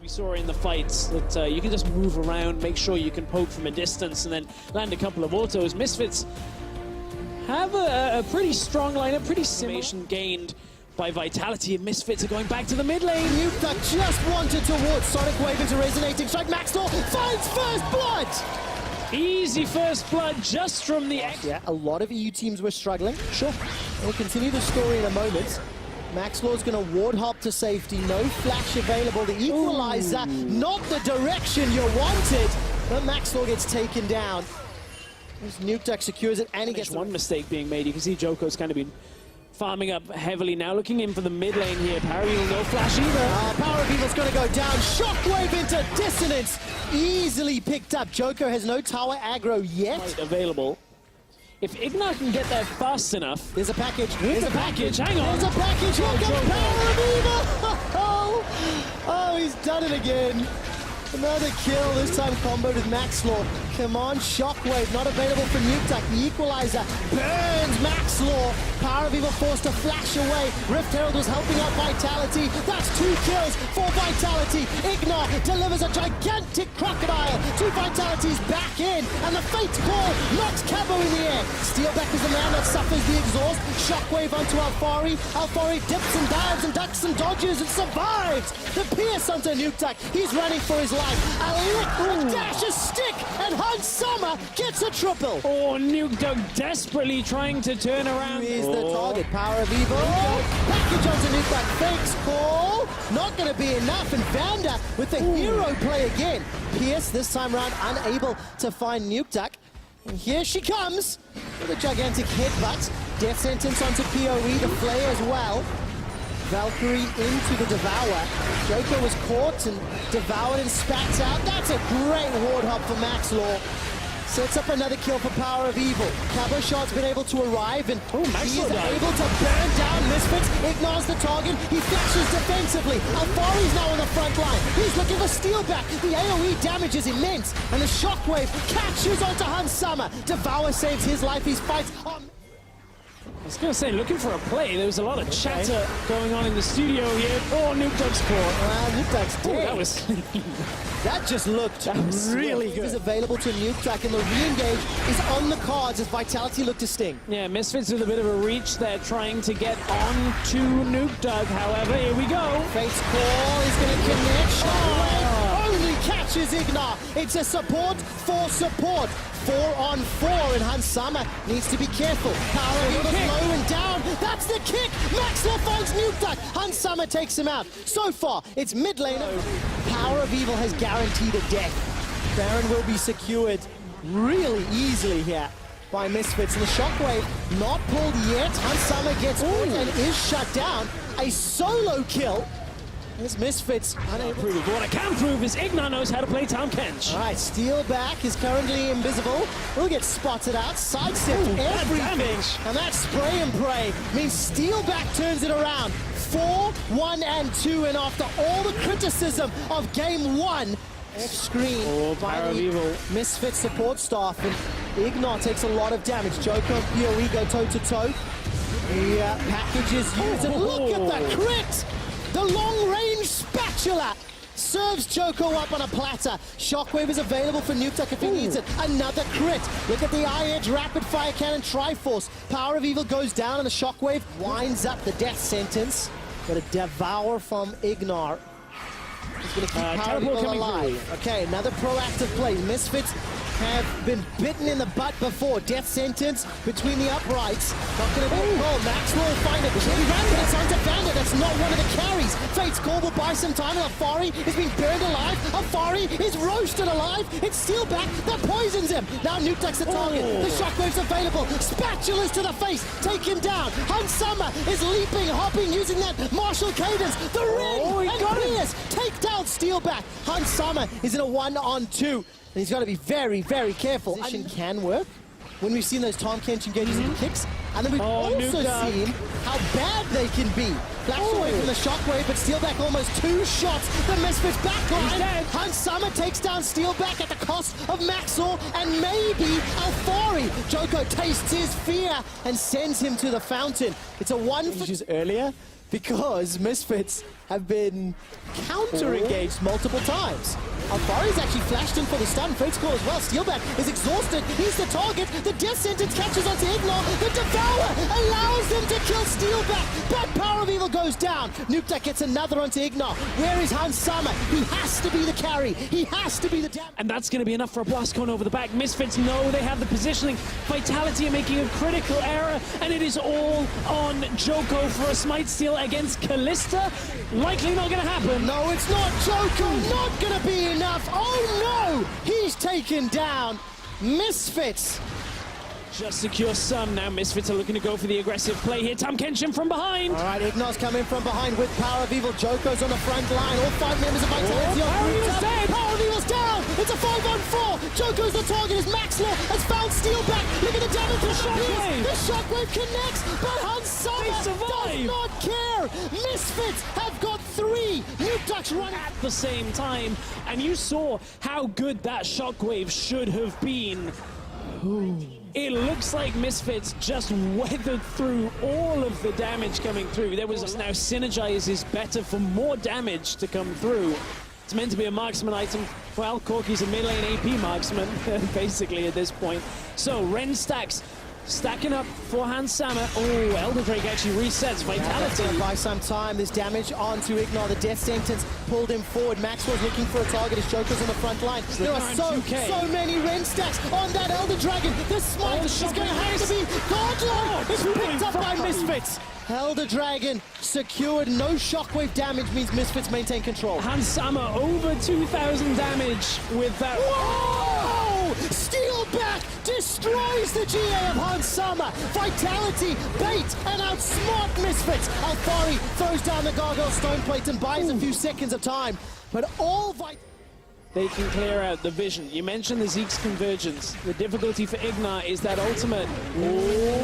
We saw in the fights that you can just move around, make sure you can poke from a distance, and then land a couple of autos. Misfits have a pretty strong lineup, pretty simulation gained by Vitality, and Misfits are going back to the mid lane. Nuke just wanted towards Sonic Wave into Resonating Strike. Maxwell finds first blood! Easy first blood just from the Yeah, a lot of EU teams were struggling. Sure. We'll continue the story in a moment. Maxlaw's going to ward hop to safety. No flash available. The equalizer, not the direction you wanted. But Maxlaw gets taken down. As Nuke secures it, and he gets one mistake being made. You can see Joko's kind of been farming up heavily now, looking in for the mid lane here. Pyjamas, no flash either. Power of Evil's going to go down. Shockwave into Dissonance. Easily picked up. Joko has no tower aggro yet. Available. If Ignar can get there fast enough. There's a package. There's a package. Hang on. There's a package. Here comes Power of Evil. Oh, he's done it again. Another kill, this time comboed with Maxlaw. Come on, Shockwave, not available for Nuke. The equalizer burns Maxlaw. Power of Evil forced to flash away. Rift Herald was helping out Vitality. That's 2 kills for Vitality. Ignar delivers a gigantic crocodile to Vitality's back in. And the Fate Call knocks Cabo in the air. Steelback is the man that suffers the exhaust. Shockwave onto Alfari. Alfari dips and dives and ducks and dodges and survives. The Pierce onto Nuke. He's running for his life. A lick, dash, a stick, and Hans Summer gets a triple. Oh, Nuke desperately trying to turn around. Who is the target? Power of Evil. Package onto Nuke. Fakes call. Not going to be enough. And Vanda with the hero play again. Pierce this time around unable to find Nuke. And here she comes with a gigantic headbutt. Death sentence onto PoE, the Flay as well. Valkyrie into the Devour. Joko was caught and devoured and spat out. That's a great ward hop for Maxlaw. Sets up another kill for Power of Evil. Cabo Shot's been able to arrive and he is able to burn down Misfits. Ignores the target. He flashes defensively. Alfari's now on the front line. He's looking for Steelback. The AoE damage is immense. And the Shockwave catches onto Hans Summer. Devour saves his life. He fights on. I was going to say, looking for a play. There was a lot of chatter going on in the studio here. Oh, Nuke caught. Nuke dead. That was that just looked really good. Is available to Nuke, and the re-engage is on the cards as Vitality look to sting. Yeah, Misfits with a bit of a reach there, trying to get on to Nuke. However, here we go. Fate's call is going to connect. Shockwave only catches Ignar. It's a support for support. 4-on-4, and Hans Summer needs to be careful. Power of Evil's low and down. That's the kick. Maxwell finds Nuke. Hans Summer takes him out. So far, it's mid lane. Power of Evil has guaranteed a death. Baron will be secured really easily here by Misfits. And the Shockwave not pulled yet. Hans Summer gets caught and is shut down. A solo kill. This Misfits unable. What I can prove is Ignar knows how to play Tahm Kench. All right, Steelback is currently invisible. Will get spotted out, sidestepped everything. And that spray and pray means Steelback turns it around. 4-1-2, and after all the criticism of game 1, off screen by the Misfit support staff, and Ignar takes a lot of damage. Joko and PoE go toe-to-toe. The package is used, and look at that crit! The long-range spatula serves Joko up on a platter. Shockwave is available for Nuke if he needs it. Another crit. Look at the eye-edge rapid-fire cannon Triforce. Power of Evil goes down, and the Shockwave winds up the death sentence. But a devour from Ignar. He's going to keep Power of Evil alive. Okay, another proactive play. Misfits have been bitten in the butt before. Death sentence between the uprights. Not going to be rolled. Maxwell will find a kill. It's onto Vanda. That's not one of the carries. Fate's call will buy some time. And Alfari is being burned alive. Alfari is roasted alive. It's Steelback that poisons him. Now Nuke the target. The Shockwave's available. Spatulas to the face. Take him down. Hans Summer is leaping, hopping, using that martial cadence. The ring and Pierce take down Steelback. Hans Summer is in a 1-on-2. And he's got to be very, very careful. Position can work when we've seen those Tahm Kench engages and kicks. And then we've also seen how bad they can be. Flash away from the Shockwave, but Steelback almost 2 shots. The Misfits backline. Hans Summer takes down Steelback at the cost of Maxwell and maybe Alfari. Joko tastes his fear and sends him to the fountain. It's a 1 for earlier because Misfits have been counter-engaged multiple times. Alfari's actually flashed in for the stun. Fate's call as well. Steelback is exhausted. He's the target. The death sentence catches onto Ignore. The Devour allows them to kill Steelback. But Power of Evil goes down. Nukeduck gets another onto Ignore. Where is Hans Sama? He has to be the carry. He has to be the damage. And that's going to be enough for a blast cone over the back. Misfits know they have the positioning. Vitality are making a critical error, and it is all on Joko for a smite steal against Kalista. Likely not going to happen. No, it's not. Joko not going to be enough. Oh no! He's taken down. Misfits. Just secure some. Now Misfits are looking to go for the aggressive play here. Tam Kenshin from behind. All right, Ignor's coming from behind with Power of Evil. Joko's on the front line. All 5 members of Vitality Power of Evil's dead. Power of Evil's down. It's a 5-on-4. Joko's the target as Maxlaw has found Steelback. Look at the damage. The Shockwave connects, but Hans Sama does not care. Misfits have got 3 Nukeducks running at the same time, and you saw how good that Shockwave should have been. It looks like Misfits just weathered through all of the damage coming through. There was now Synergize is better for more damage to come through. It's meant to be a marksman item. Well, Corki's a mid-lane AP marksman, basically, at this point. So, Ren stacks. Stacking up for Hans Sama. Oh, Elder Drake actually resets Vitality. Yeah, by some time, this damage onto Ignore. The death sentence pulled him forward. Maxwell's looking for a target as Joker's on the front line. There are so many Ren stacks on that Elder Dragon. The smite is going to have to be godlike. It's picked up by Misfits. Elder Dragon secured. No shockwave damage means Misfits maintain control. Hans Sama over 2,000 damage with that. Whoa! Steelback destroys the GA of Hans Sama. Vitality, bait, and outsmart Misfits. Alfari throws down the Gargoyle Stone Plate and buys a few seconds of time. But all they can clear out the vision. You mentioned the Zeke's convergence. The difficulty for Ignar is that ultimate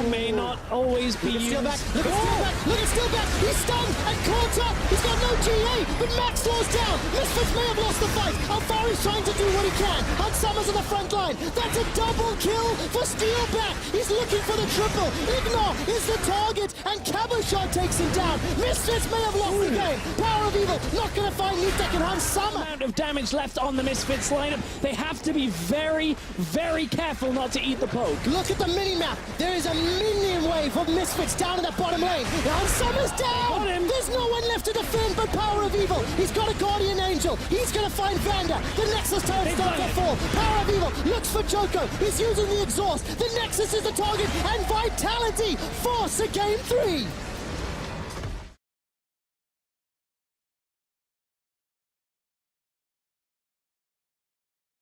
may not always be used. Look at Steelback! Look at Steelback! He's stunned and caught up! He's got no GA, but Max Law's down! Misfits may have lost the fight! Alfari's trying to do what he can! Hans Sama's on the front line! That's a double kill for Steelback! He's looking for the triple! Ignore is the target, and Cabochard takes him down! Misfits may have lost the game! Power of Evil not gonna find Nukeduck and Hans Sama! Amount of damage left on the Misfits lineup. They have to be very, very careful not to eat the poke. Look at the mini-map. There is a minion wave of Misfits down in that bottom lane. Hans Sama's down! There's no one left to defend but Power of Evil. He's got a Guardian Angel. He's going to find Vander. The Nexus turret starts to fall. Power of Evil looks for Joko. He's using the exhaust. The Nexus is the target, and Vitality force a game 3.